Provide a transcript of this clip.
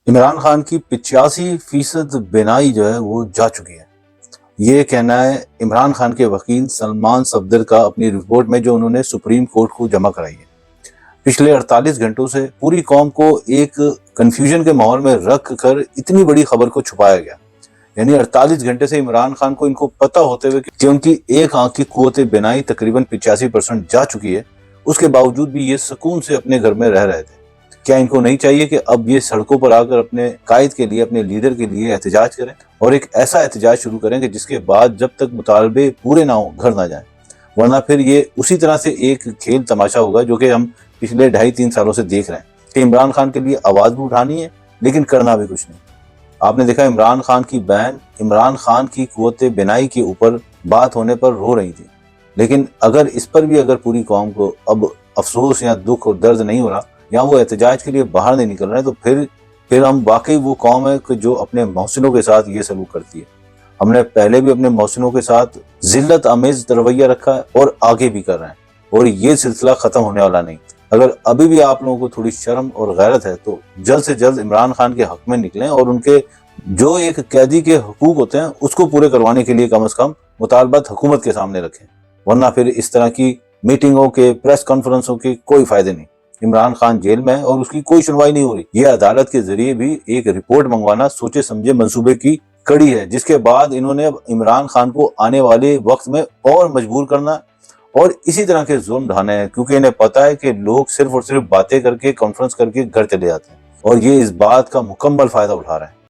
عمران خان کی 85% بینائی جو ہے وہ جا چکی ہے۔ یہ کہنا ہے عمران خان کے وکیل سلمان صفدر کا اپنی رپورٹ میں جو انہوں نے سپریم کورٹ کو جمع کرائی ہے۔ پچھلے 48 گھنٹوں سے پوری قوم کو ایک کنفیوژن کے ماحول میں رکھ کر اتنی بڑی خبر کو چھپایا گیا۔ یعنی 48 گھنٹے سے عمران خان کو ان کو پتہ ہوتے ہوئے کہ ان کی ایک آنکھ کی قوت بینائی تقریباً 85% جا چکی ہے، اس کے باوجود بھی یہ سکون سے اپنے گھر میں رہ رہے تھے۔ کیا ان کو نہیں چاہیے کہ اب یہ سڑکوں پر آ کر اپنے قائد کے لیے، اپنے لیڈر کے لیے احتجاج کریں اور ایک ایسا احتجاج شروع کریں کہ جس کے بعد جب تک مطالبے پورے نہ ہوں گھر نہ جائیں، ورنہ پھر یہ اسی طرح سے ایک کھیل تماشا ہوگا جو کہ ہم پچھلے 2.5-3 سالوں سے دیکھ رہے ہیں کہ عمران خان کے لیے آواز بھی اٹھانی ہے لیکن کرنا بھی کچھ نہیں۔ آپ نے دیکھا عمران خان کی بہن عمران خان کی قوت بینائی کے اوپر بات ہونے پر رو رہی تھی، لیکن اگر اس پر بھی اگر پوری قوم کو اب افسوس یا دکھ اور درد نہیں ہو رہا یا وہ احتجاج کے لیے باہر نہیں نکل رہے تو پھر ہم واقعی وہ قوم ہے کہ جو اپنے محسنوں کے ساتھ یہ سلوک کرتی ہے۔ ہم نے پہلے بھی اپنے محسنوں کے ساتھ ذلت آمیز رویہ رکھا ہے اور آگے بھی کر رہے ہیں، اور یہ سلسلہ ختم ہونے والا نہیں۔ اگر ابھی بھی آپ لوگوں کو تھوڑی شرم اور غیرت ہے تو جلد سے جلد عمران خان کے حق میں نکلیں اور ان کے جو ایک قیدی کے حقوق ہوتے ہیں اس کو پورے کروانے کے لیے کم از کم مطالبات حکومت کے سامنے رکھیں، ورنہ پھر اس طرح کی میٹنگوں کے، پریس کانفرنسوں کے کوئی فائدے نہیں۔ عمران خان جیل میں ہے اور اس کی کوئی سنوائی نہیں ہو رہی۔ یہ عدالت کے ذریعے بھی ایک رپورٹ منگوانا سوچے سمجھے منصوبے کی کڑی ہے، جس کے بعد انہوں نے اب عمران خان کو آنے والے وقت میں اور مجبور کرنا اور اسی طرح کے ظلم ڈھانے ہیں، کیونکہ انہیں پتا ہے کہ لوگ صرف اور صرف باتیں کر کے، کانفرنس کر کے گھر چلے جاتے ہیں، اور یہ اس بات کا مکمل فائدہ اٹھا رہے ہیں۔